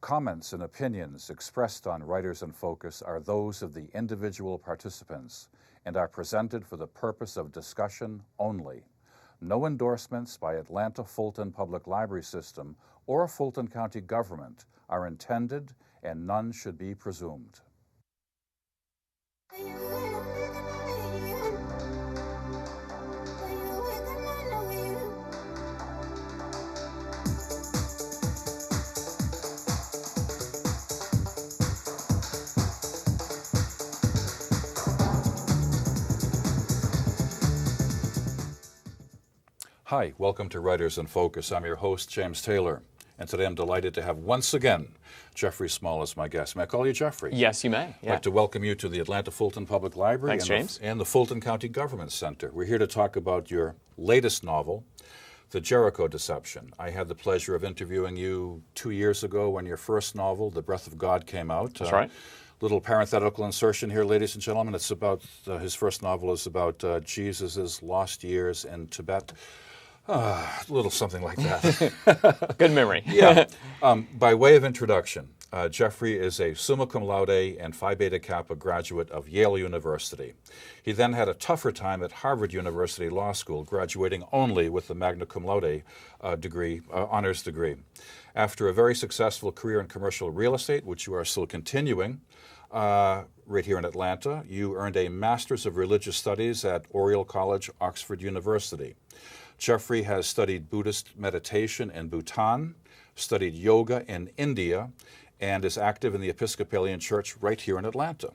Comments and opinions expressed on Writers in Focus are those of the individual participants and are presented for the purpose of discussion only. No endorsements by Atlanta Fulton Public Library System or Fulton County government are intended, and none should be presumed. Hi, welcome to Writers in Focus. I'm your host, James Taylor, and today I'm delighted to have once again JeffreySmall as my guest. May I call you Jeffrey? Yes, you may. I'd like to welcome you to the Atlanta Fulton Public Library. Thanks, James. And the Fulton County Government Center. We're here to talk about your latest novel, The Jericho Deception. I had the pleasure of interviewing you 2 years ago when your first novel, The Breath of God, came out. That's right. Little parenthetical insertion here, ladies and gentlemen. It's about, his first novel is about Jesus' lost years in Tibet. A little something like that. Good memory. Yeah. By way of introduction, Jeffrey is a summa cum laude and Phi Beta Kappa graduate of Yale University. He then had a tougher time at Harvard University Law School, graduating only with the magna cum laude degree, honors degree. After a very successful career in commercial real estate, which you are still continuing, right here in Atlanta, you earned a Master's of Religious Studies at Oriel College, Oxford University. Jeffrey has studied Buddhist meditation in Bhutan, studied yoga in India, and is active in the Episcopalian Church right here in Atlanta.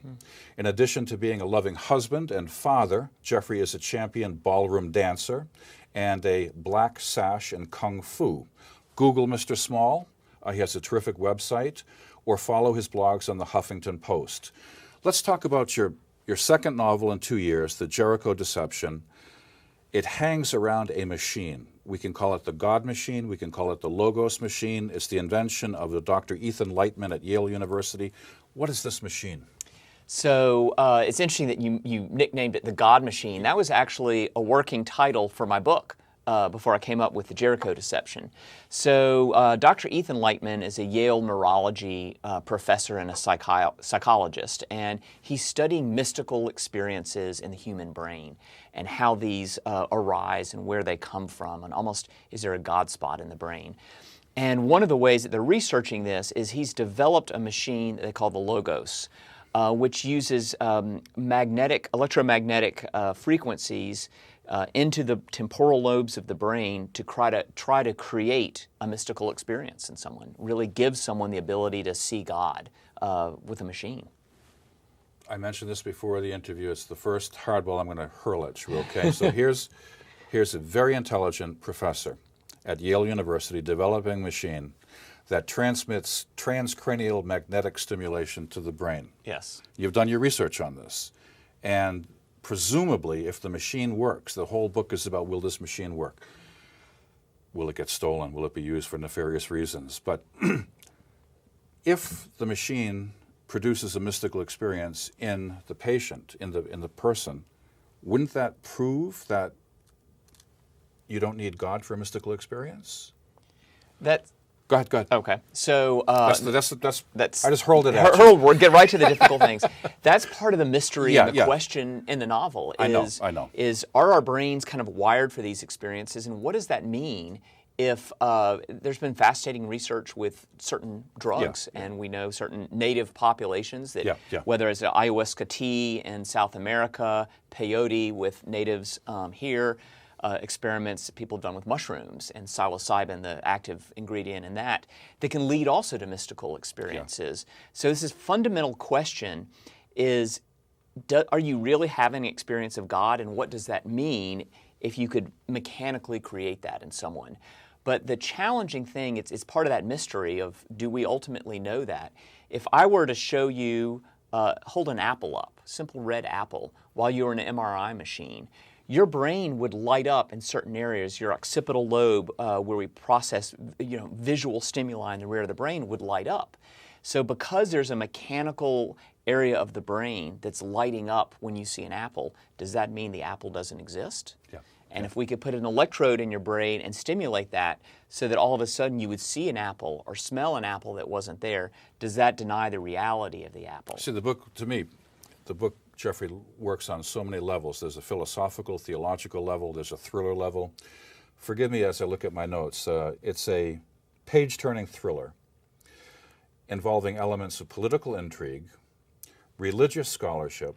In addition to being a loving husband and father, Jeffrey is a champion ballroom dancer and a black sash in Kung Fu. Google Mr. Small. He has a terrific website, or follow his blogs on the Huffington Post. Let's talk about your second novel in 2 years, The Jericho Deception. It hangs around a machine. We can call it the God machine. We can call it the Logos machine. It's the invention of the Dr. Ethan Lightman at Yale University. What is this machine? So it's interesting that you nicknamed it the God Machine. That was actually a working title for my book before I came up with the Jericho Deception. So Dr. Ethan Lightman is a Yale neurology professor and a psychologist, and he's studying mystical experiences in the human brain and how these arise and where they come from, and almost is there a God spot in the brain. And one of the ways that they're researching this is he's developed a machine that they call the Logos, which uses electromagnetic frequencies into the temporal lobes of the brain to try to create a mystical experience in someone, really give someone the ability to see God with a machine. I mentioned this before the interview. It's the first hardball I'm going to hurl at you, okay? So here's a very intelligent professor at Yale University developing a machine that transmits transcranial magnetic stimulation to the brain. Yes. You've done your research on this. And presumably, if the machine works, the whole book is about, will this machine work? Will it get stolen? Will it be used for nefarious reasons? But if the machine produces a mystical experience in the patient, in the person, wouldn't that prove that you don't need God for a mystical experience? Go ahead. Okay, so that's I just hurled it at you. We'll get right to the difficult things. That's part of the mystery and the question in the novel. I know. Are our brains kind of wired for these experiences, and what does that mean if there's been fascinating research with certain drugs, and we know certain native populations that whether it's ayahuasca tea in South America, peyote with natives here, experiments that people have done with mushrooms and psilocybin, the active ingredient in that can lead also to mystical experiences. So this is fundamental question is, are you really having an experience of God, and what does that mean if you could mechanically create that in someone? But the challenging thing, it's part of that mystery of, do we ultimately know that? If I were to show you, hold an apple up, simple red apple, while you're in an MRI machine, your brain would light up in certain areas. Your occipital lobe, where we process visual stimuli in the rear of the brain, would light up. So because there's a mechanical area of the brain that's lighting up when you see an apple, does that mean the apple doesn't exist? Yeah. And if we could put an electrode in your brain and stimulate that so that all of a sudden you would see an apple or smell an apple that wasn't there, does that deny the reality of the apple? See, the book, to me, the book, Jeffrey, works on so many levels. There's a philosophical, theological level. There's a thriller level. Forgive me as I look at my notes. It's a page-turning thriller involving elements of political intrigue, religious scholarship,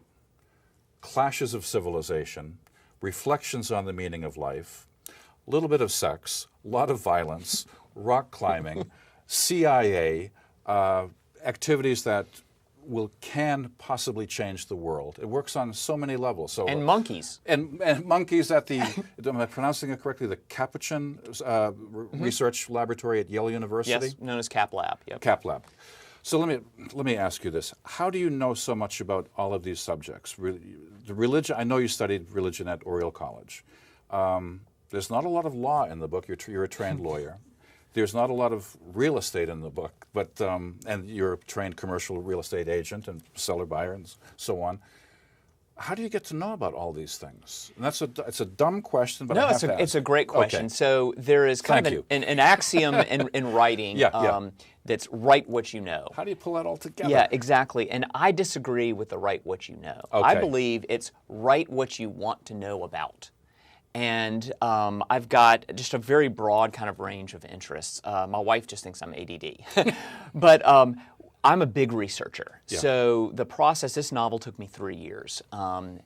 clashes of civilization, reflections on the meaning of life, a little bit of sex, a lot of violence, rock climbing, CIA, activities that can possibly change the world. It works on so many levels. So, and monkeys. And monkeys at the, am I pronouncing it correctly, the Capuchin Research Laboratory at Yale University? Yes, known as Cap Lab. Yep. Cap Lab. So let me ask you this. How do you know so much about all of these subjects? The religion, I know you studied religion at Oriel College. There's not a lot of law in the book. You're a trained lawyer. There's not a lot of real estate in the book, but and you're a trained commercial real estate agent and seller buyer and so on. How do you get to know about all these things? And it's a dumb question, but I have to ask. It's a great question. Okay. So there is kind of an axiom in writing that's write what you know. How do you pull that all together? Yeah, exactly. And I disagree with the write what you know. Okay. I believe it's write what you want to know about. And I've got just a very broad kind of range of interests. My wife just thinks I'm ADD. But I'm a big researcher. Yeah. So the process, this novel took me 3 years. And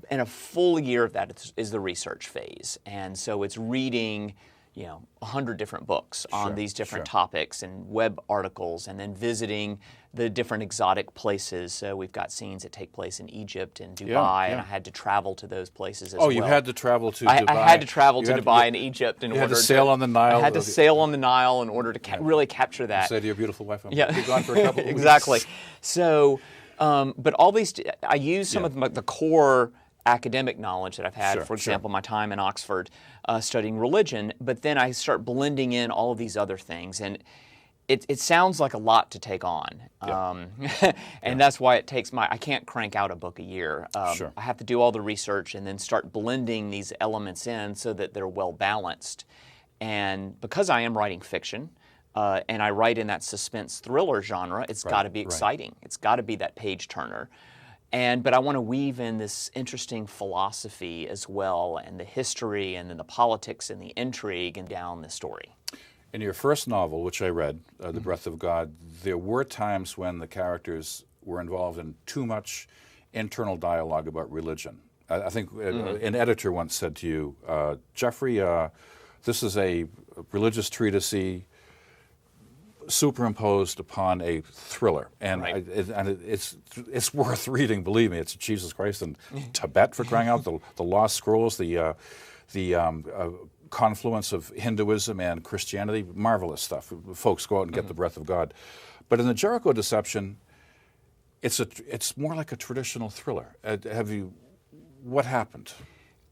a full year of that is the research phase. And so it's reading 100 different books on these different topics and web articles, and then visiting the different exotic places. So we've got scenes that take place in Egypt and Dubai, and I had to travel to those places as well. Oh, you had to travel to Dubai? I had to travel to Dubai and Egypt in order to... You had to sail on the Nile? I had to sail on the Nile in order to really capture that. Say to your beautiful wife, I'm going to be gone for a couple of weeks. Exactly. So, but all these, I use some of the core academic knowledge that I've had, for example, my time in Oxford studying religion, but then I start blending in all of these other things. And it sounds like a lot to take on. And that's why it takes I can't crank out a book a year. I have to do all the research and then start blending these elements in so that they're well balanced. And because I am writing fiction, and I write in that suspense thriller genre, it's got to be exciting. It's got to be that page turner. But I want to weave in this interesting philosophy as well, and the history, and then the politics and the intrigue, and down the story. In your first novel, which I read, The Breath of God, there were times when the characters were involved in too much internal dialogue about religion. I think an editor once said to you, Jeffrey, this is a religious treatise superimposed upon a thriller, and it's worth reading. Believe me, it's Jesus Christ and Tibet, for crying out, the Lost Scrolls, the confluence of Hinduism and Christianity, marvelous stuff. Folks, go out and get The Breath of God. But in the Jericho Deception, it's more like a traditional thriller. What happened?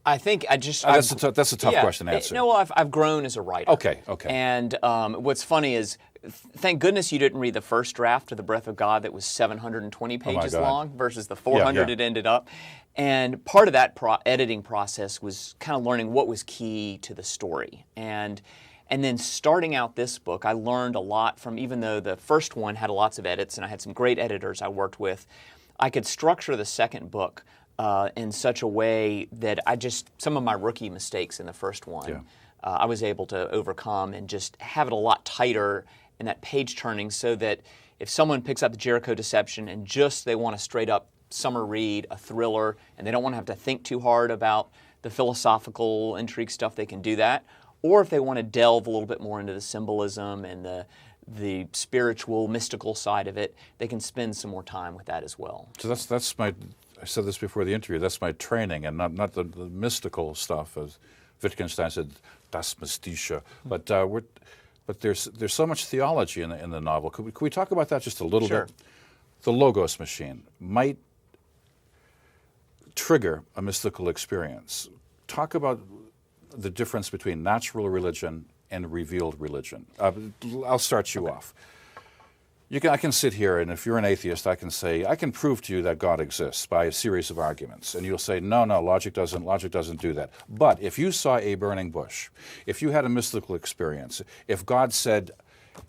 I think that's a tough question to answer. No, well, I've grown as a writer. Okay. And what's funny is, thank goodness you didn't read the first draft of The Breath of God that was 720 pages long versus the 400 it ended up. And part of that editing process was kind of learning what was key to the story. And then starting out this book, I learned a lot from, even though the first one had lots of edits and I had some great editors I worked with, I could structure the second book in such a way that some of my rookie mistakes in the first one, I was able to overcome and just have it a lot tighter in that page turning, so that if someone picks up the Jericho Deception and they want a straight up summer read, a thriller, and they don't want to have to think too hard about the philosophical intrigue stuff, they can do that. Or if they want to delve a little bit more into the symbolism and the spiritual, mystical side of it, they can spend some more time with that as well. So that's my, I said this before the interview, that's my training, and not the mystical stuff, as Wittgenstein said, das Mystische. But there's so much theology in the novel. Could we talk about that just a little bit? The Logos machine might trigger a mystical experience. Talk about the difference between natural religion and revealed religion. I'll start you off. I can sit here, and if you're an atheist, I can say, I can prove to you that God exists by a series of arguments. And you'll say, no, logic doesn't do that. But if you saw a burning bush, if you had a mystical experience, if God said,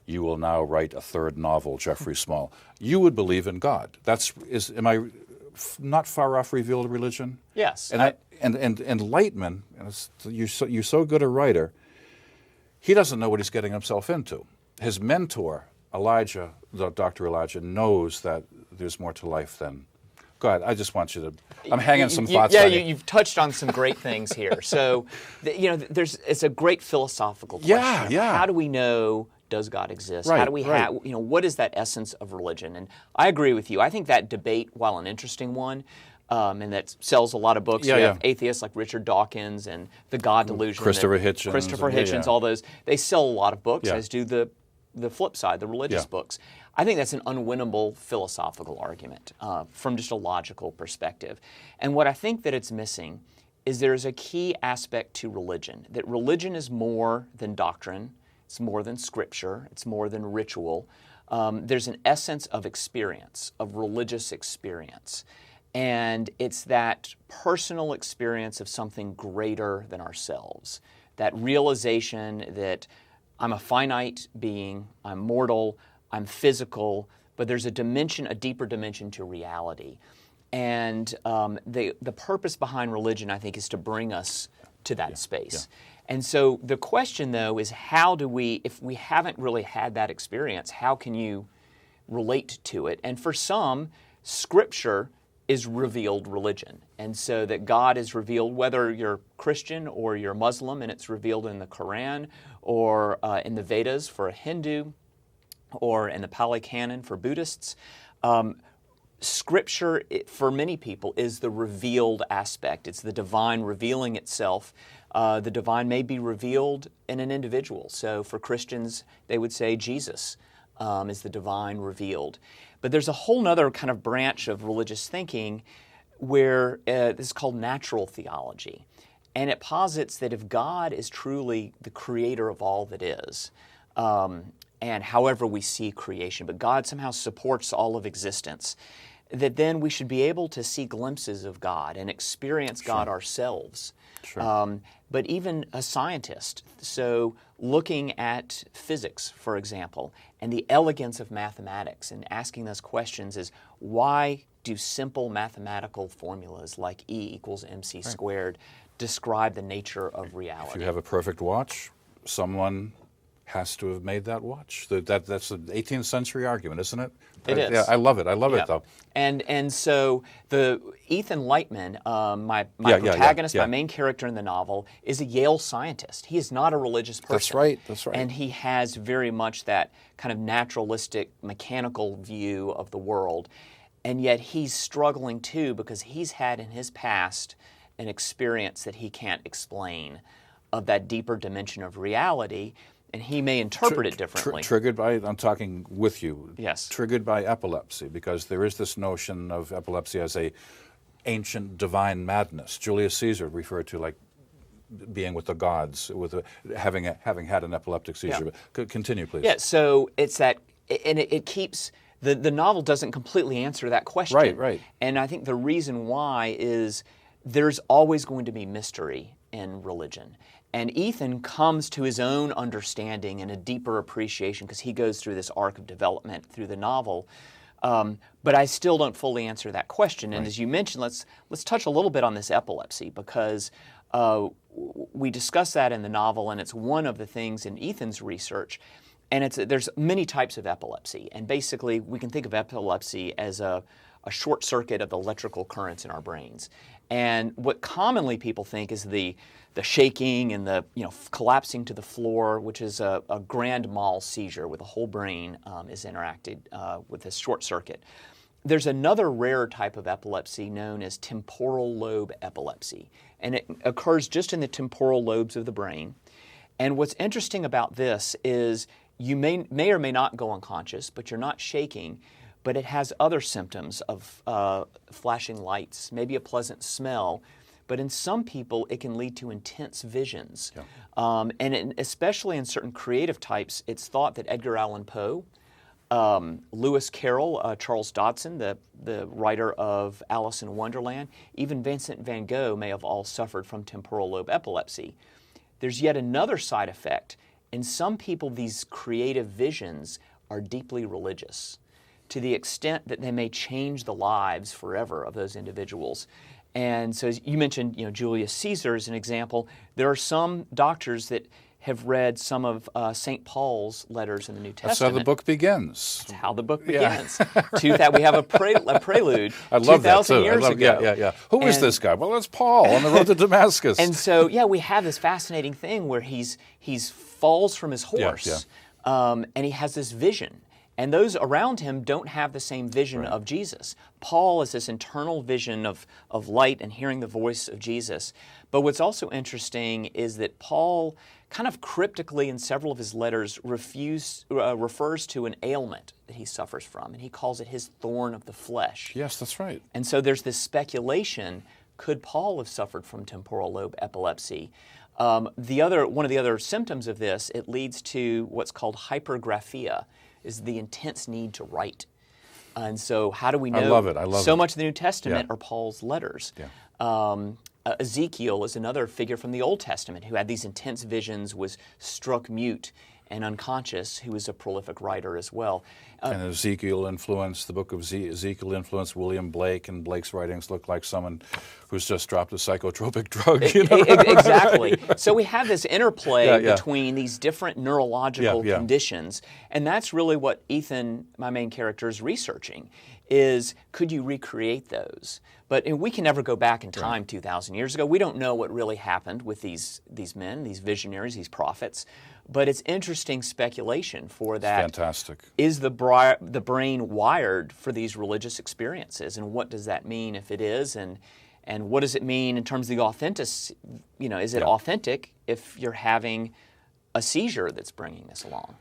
you will now write a third novel, Jeffrey Small, you would believe in God. Am I not far off revealed religion? Yes. And Lightman, you're so good a writer, he doesn't know what he's getting himself into. His mentor, Elijah, Dr. Elijah, knows that there's more to life than... Go ahead, I just want you to... I'm hanging some thoughts on you. You've touched on some great things here. So, it's a great philosophical question. Yeah. How do we know, does God exist? Right, How do we have, what is that essence of religion? And I agree with you. I think that debate, while an interesting one, and that sells a lot of books. You have atheists like Richard Dawkins and The God Delusion. Christopher Hitchens. All those. They sell a lot of books, as do the flip side, the religious books. I think that's an unwinnable philosophical argument from just a logical perspective. And what I think that it's missing is there's a key aspect to religion, that religion is more than doctrine, it's more than scripture, it's more than ritual. There's an essence of experience, of religious experience. And it's that personal experience of something greater than ourselves, that realization that I'm a finite being, I'm mortal, I'm physical, but there's a deeper dimension to reality. And the purpose behind religion, I think, is to bring us to that space. Yeah. And so the question, though, is how do we, if we haven't really had that experience, how can you relate to it? And for some, Scripture is revealed religion. And so that God is revealed, whether you're Christian or you're Muslim, and it's revealed in the Quran or in the Vedas for a Hindu or in the Pali Canon for Buddhists. Scripture, for many people, is the revealed aspect. It's the divine revealing itself. The divine may be revealed in an individual. So for Christians, they would say Jesus is the divine revealed. But there's a whole other kind of branch of religious thinking where this is called natural theology. And it posits that if God is truly the creator of all that is, and however we see creation, but God somehow supports all of existence, that then we should be able to see glimpses of God and experience God ourselves. Sure. But even a scientist, so looking at physics, for example, and the elegance of mathematics and asking those questions is, why do simple mathematical formulas like E equals mc squared describe the nature of reality? If you have a perfect watch, someone has to have made that watch. That's an 18th century argument, isn't it? It is. Yeah, I love it. I love it, though. And so the Ethan Lightman, my protagonist, my main character in the novel, is a Yale scientist. He is not a religious person. That's right. And he has very much that kind of naturalistic, mechanical view of the world. And yet he's struggling too because he's had in his past an experience that he can't explain of that deeper dimension of reality. And he may interpret it differently. Triggered by, I'm talking with you. Yes. Triggered by epilepsy, because there is this notion of epilepsy as a ancient divine madness. Julius Caesar referred to like being with the gods, having had an epileptic seizure. Yeah. Continue, please. Yeah. So it's that, and it keeps the novel doesn't completely answer that question. Right. And I think the reason why is there's always going to be mystery in religion. And Ethan comes to his own understanding and a deeper appreciation because he goes through this arc of development through the novel. But I still don't fully answer that question. And as you mentioned, let's touch a little bit on this epilepsy because we discuss that in the novel, and it's one of the things in Ethan's research. And there's many types of epilepsy. And basically, we can think of epilepsy as a short circuit of the electrical currents in our brains. And what commonly people think is the shaking and the collapsing to the floor, which is a grand mal seizure where the whole brain is interacted with this short circuit. There's another rare type of epilepsy known as temporal lobe epilepsy, and it occurs just in the temporal lobes of the brain. And what's interesting about this is you may or may not go unconscious, but you're not shaking, but it has other symptoms of flashing lights, maybe a pleasant smell. But in some people, it can lead to intense visions. Yeah. And especially in certain creative types, it's thought that Edgar Allan Poe Lewis Carroll, Charles Dodson, the writer of Alice in Wonderland, even Vincent van Gogh may have all suffered from temporal lobe epilepsy. There's yet another side effect. In some people, these creative visions are deeply religious, to the extent that they may change the lives forever of those individuals. And so, as you mentioned, Julius Caesar is an example. There are some doctors that have read some of St. Paul's letters in the New Testament. That's how the book begins. That's how the book begins. We have a prelude. I love that 2,000 too. years ago. Yeah. Who is this guy? Well, it's Paul on the road to Damascus. And so, we have this fascinating thing where he's falls from his horse, and he has this vision. And those around him don't have the same vision of Jesus. Paul is this internal vision of light and hearing the voice of Jesus. But what's also interesting is that Paul kind of cryptically in several of his letters refers to an ailment that he suffers from, and he calls it his thorn of the flesh. Yes, that's right. And so there's this speculation, could Paul have suffered from temporal lobe epilepsy? One of the other symptoms of this, it leads to what's called hypergraphia, is the intense need to write. And so how do we know? I love it. So much of the New Testament are Paul's letters. Yeah. Ezekiel is another figure from the Old Testament who had these intense visions, was struck mute and unconscious, who was a prolific writer as well. And the book of Ezekiel influenced William Blake, and Blake's writings look like someone who's just dropped a psychotropic drug. Exactly. So we have this interplay between these different neurological conditions, and that's really what Ethan, my main character, is researching, is could you recreate those? But we can never go back in time 2,000 years ago. We don't know what really happened with these men, these visionaries, these prophets. But it's interesting speculation for that. It's fantastic. Is the brain wired for these religious experiences? And what does that mean if it is? And what does it mean in terms of the authentic? Is it authentic if you're having a seizure that's bringing this along?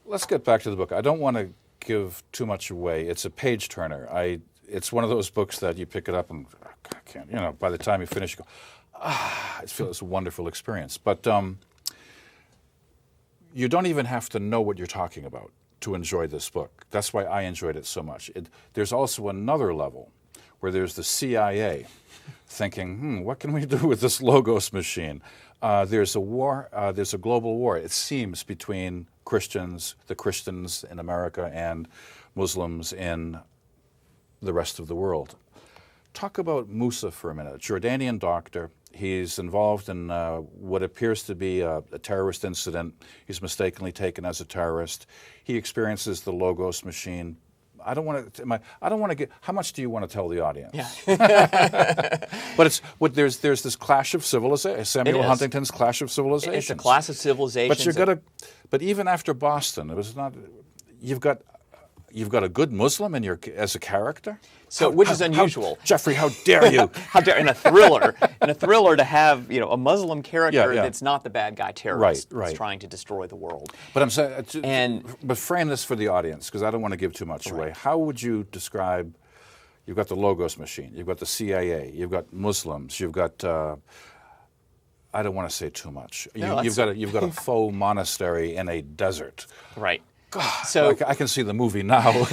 Let's get back to the book. I don't want to give too much away. It's a page turner. It's one of those books that you pick it up and I can't. By the time you finish, you go, it feels a wonderful experience. But you don't even have to know what you're talking about to enjoy this book. That's why I enjoyed it so much. There's also another level where there's the CIA thinking, what can we do with this Logos machine? There's a war, there's a global war, it seems, between the Christians in America and Muslims in the rest of the world. Talk about Musa for a minute, Jordanian doctor. He's involved in what appears to be a terrorist incident. He's mistakenly taken as a terrorist. He experiences the Logos machine. I don't want to get. How much do you want to tell the audience? Yeah. But there's this clash of civilization. Samuel Huntington's Clash of Civilizations. It's a clash of civilizations. But even after Boston, it was not. You've got a good Muslim as a character. So, which is unusual. Jeffrey, how dare you? How dare in a thriller to have a Muslim character that's not the bad guy terrorist that's trying to destroy the world. But I'm saying, but frame this for the audience because I don't want to give too much away. How would you describe? You've got the Logos machine. You've got the CIA. You've got Muslims. You've got. I don't want to say too much. You've got a faux monastery in a desert. Right. God, so I can see the movie now.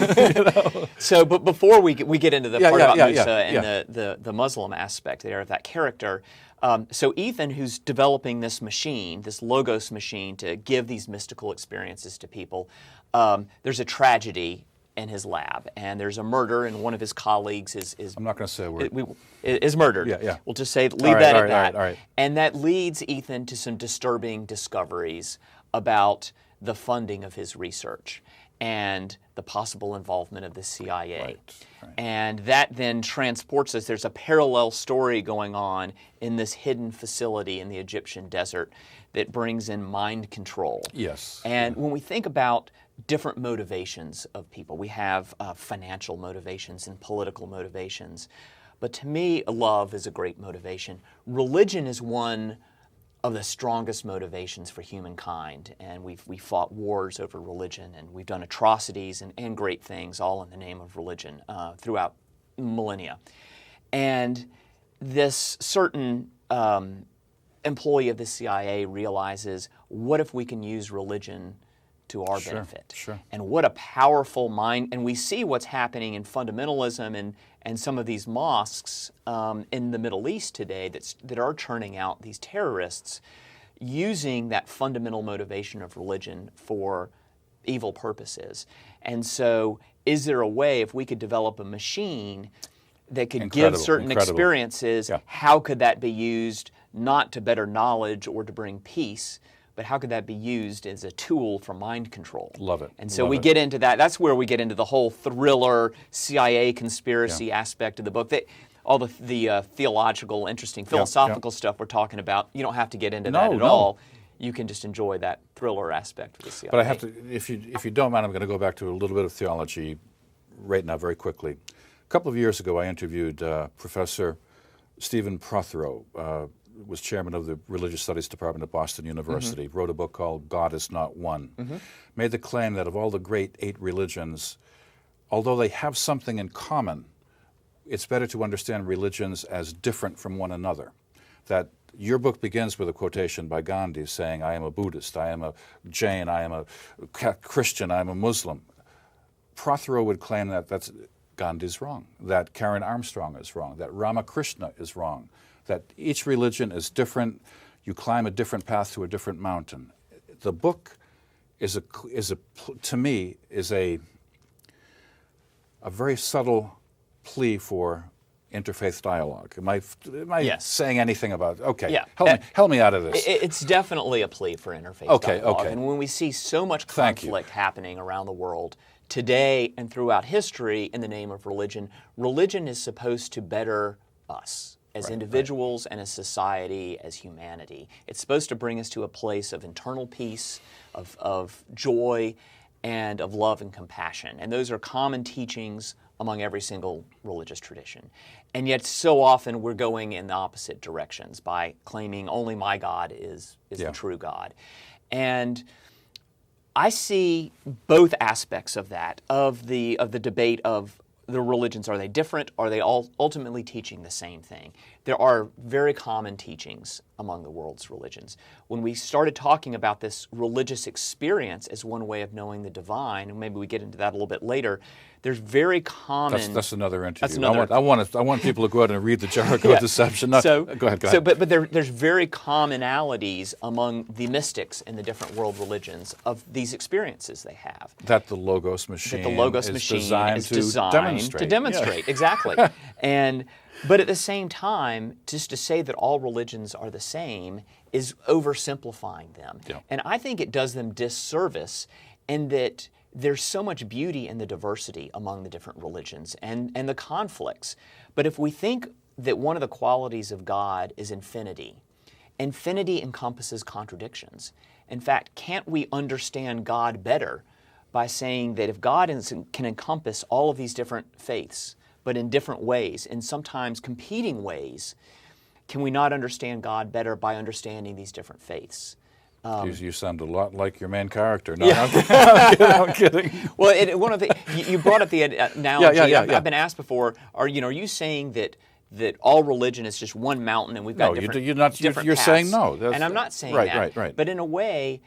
So, but before we get into the part about Musa and the Muslim aspect there of that character, so Ethan, who's developing this machine, this Logos machine, to give these mystical experiences to people, there's a tragedy in his lab, and there's a murder, and one of his colleagues is I'm not going to say a word. Is murdered. Yeah. We'll just leave that at that. All right. And that leads Ethan to some disturbing discoveries about the funding of his research and the possible involvement of the CIA. Right. And that then transports us. There's a parallel story going on in this hidden facility in the Egyptian desert that brings in mind control. Yes. And when we think about different motivations of people, we have financial motivations and political motivations. But to me, love is a great motivation. Religion is one of the strongest motivations for humankind, and we fought wars over religion, and we've done atrocities and great things, all in the name of religion, throughout millennia. And this certain employee of the CIA realizes, what if we can use religion to our benefit. Sure. And what a powerful mind, and we see what's happening in fundamentalism and some of these mosques in the Middle East today that are churning out these terrorists using that fundamental motivation of religion for evil purposes. And so is there a way, if we could develop a machine that could give certain experiences, how could that be used not to better knowledge or to bring peace, but how could that be used as a tool for mind control? Love it. And so we get into that. That's where we get into the whole thriller, CIA conspiracy aspect of the book. All the theological, interesting, philosophical stuff we're talking about, you don't have to get into that at all. You can just enjoy that thriller aspect of the CIA. But I have to, if you don't mind, I'm going to go back to a little bit of theology right now very quickly. A couple of years ago, I interviewed Professor Stephen Prothero, was chairman of the Religious Studies Department at Boston University, wrote a book called God is Not One, made the claim that of all the great 8 religions, although they have something in common, it's better to understand religions as different from one another. That your book begins with a quotation by Gandhi saying, I am a Buddhist, I am a Jain, I am a Christian, I am a Muslim. Prothero would claim that Gandhi's wrong, that Karen Armstrong is wrong, that Ramakrishna is wrong, that each religion is different, you climb a different path to a different mountain. The book to me, is a very subtle plea for interfaith dialogue. Am I saying anything about it? Okay, help me out of this. It's definitely a plea for interfaith dialogue. And when we see so much conflict happening around the world today and throughout history in the name of religion, religion is supposed to better us as individuals and as society, as humanity. It's supposed to bring us to a place of internal peace, of joy, and of love and compassion. And those are common teachings among every single religious tradition. And yet so often we're going in the opposite directions by claiming only my God is the true God. And I see both aspects of that, of the debate of the religions. Are they different? Are they all ultimately teaching the same thing? There are very common teachings among the world's religions. When we started talking about this religious experience as one way of knowing the divine, and maybe we get into that a little bit later, there's very common... That's another interview. I want people to go out and read the Jericho Deception. No, go ahead. But there's very commonalities among the mystics in the different world religions of these experiences they have. That the Logos machine is designed to demonstrate. Exactly. But at the same time, just to say that all religions are the same is oversimplifying them. And I think it does them disservice in that there's so much beauty in the diversity among the different religions and the conflicts. But if we think that one of the qualities of God is infinity, infinity encompasses contradictions. In fact, can't we understand God better by saying that if God can encompass all of these different faiths, but in different ways, in sometimes competing ways, can we not understand God better by understanding these different faiths? You sound a lot like your main character. No, I'm kidding. Well, you brought up the analogy. I've been asked before, are you saying that all religion is just one mountain and we've got different paths? You're saying no. And I'm not saying that. Right. But in a way,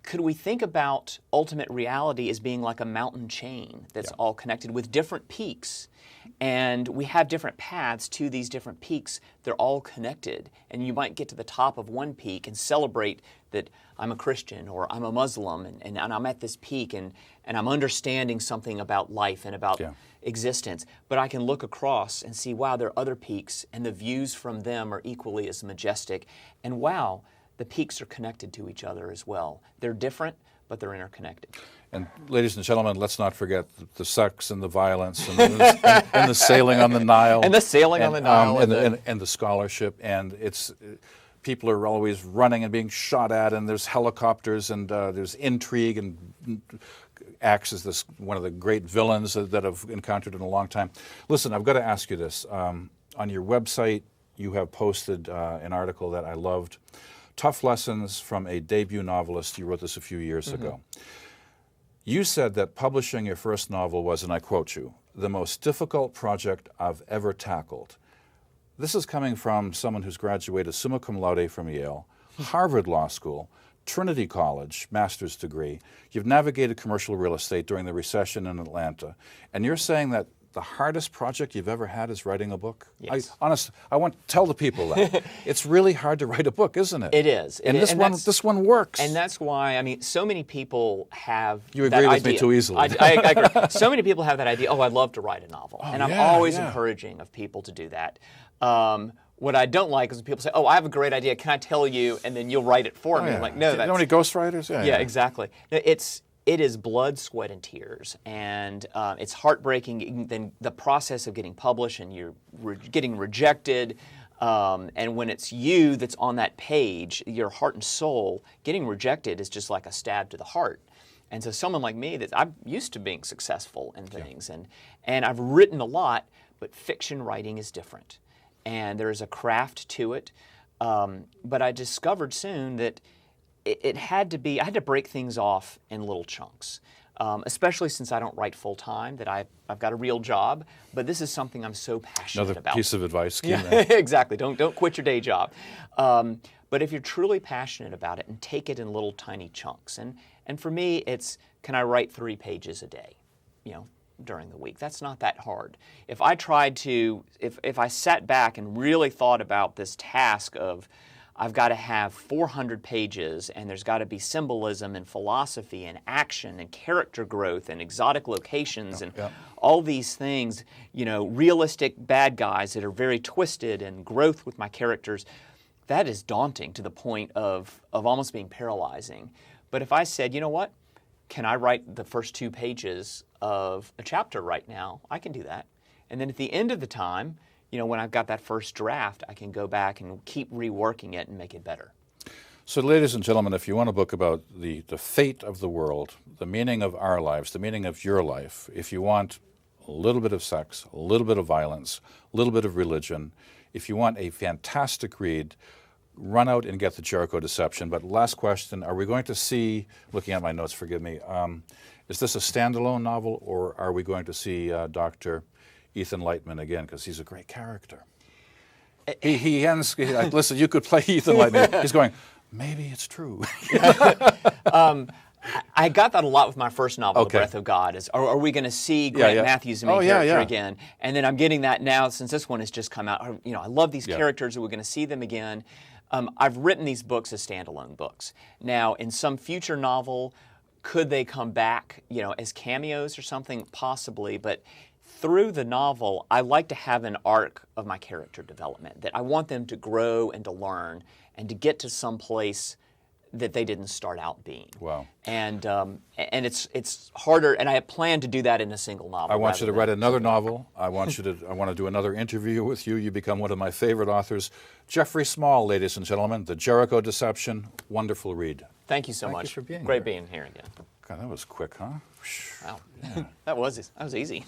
could we think about ultimate reality as being like a mountain chain that's all connected with different peaks? And we have different paths to these different peaks. They're all connected. And you might get to the top of one peak and celebrate that I'm a Christian or I'm a Muslim and I'm at this peak and I'm understanding something about life and about existence. But I can look across and see, wow, there are other peaks and the views from them are equally as majestic. And wow, the peaks are connected to each other as well. They're different, but they're interconnected. And ladies and gentlemen, let's not forget the sex and the violence and the sailing on the Nile. And the sailing on the Nile. And the scholarship. And people are always running and being shot at, and there's helicopters, and there's intrigue, and acts as one of the great villains that I've encountered in a long time. Listen, I've got to ask you this. On your website, you have posted an article that I loved. Tough Lessons from a Debut Novelist. You wrote this a few years ago. You said that publishing your first novel was, and I quote you, the most difficult project I've ever tackled. This is coming from someone who's graduated summa cum laude from Yale, Harvard Law School, Trinity College, master's degree. You've navigated commercial real estate during the recession in Atlanta. And you're saying that the hardest project you've ever had is writing a book? Yes. I want to tell the people that. It's really hard to write a book, isn't it? It is. And this one works. And that's why, I mean, so many people have You that agree with idea. me too easily. I agree. So many people have that idea, oh, I'd love to write a novel. And I'm always encouraging of people to do that. What I don't like is when people say, oh, I have a great idea, can I tell you? And then you'll write it for me. I'm like, no, that's... You know any ghostwriters? Yeah, exactly. No, it is blood, sweat, and tears, and it's heartbreaking. Then the process of getting published, and you're getting rejected, and when it's you that's on that page, your heart and soul, getting rejected is just like a stab to the heart. And so someone like me, that I'm used to being successful in things, and I've written a lot, but fiction writing is different, and there is a craft to it. But I discovered soon that it had to be, I had to break things off in little chunks, especially since I don't write full time, that I've got a real job, but this is something I'm so passionate about. Another piece of advice. Exactly, don't quit your day job. But if you're truly passionate about it, and take it in little tiny chunks, and for me, it's, can I write 3 pages a day, during the week? That's not that hard. If I tried to, if I sat back and really thought about this task of, I've got to have 400 pages, and there's got to be symbolism and philosophy and action and character growth and exotic locations and all these things, realistic bad guys that are very twisted and growth with my characters, that is daunting to the point of almost being paralyzing. But if I said, you know what, can I write the first 2 pages of a chapter right now? I can do that. And then at the end of the time, when I've got that first draft, I can go back and keep reworking it and make it better. So, ladies and gentlemen, if you want a book about the fate of the world, the meaning of our lives, the meaning of your life, if you want a little bit of sex, a little bit of violence, a little bit of religion, if you want a fantastic read, run out and get the Jericho Deception. But last question, are we going to see, looking at my notes, forgive me, is this a standalone novel, or are we going to see Dr. Ethan Lightman again, because he's a great character? He ends, listen, you could play Ethan Lightman. He's going, maybe it's true. I got that a lot with my first novel, The Breath of God. Are we going to see Grant Matthews, the main character, again? And then I'm getting that now since this one has just come out. I love these characters. Are we going to see them again? I've written these books as standalone books. Now, in some future novel, could they come back, as cameos or something? Possibly, but through the novel, I like to have an arc of my character development, that I want them to grow and to learn and to get to some place that they didn't start out being. Wow. And it's harder, and I have planned to do that in a single novel. I want you to write another novel. I want to do another interview with you. You become one of my favorite authors. Jeffrey Small, ladies and gentlemen, The Jericho Deception. Wonderful read. Thank you so much. Thank you for being here. Great being here again. God, that was quick, huh? Wow. That was easy.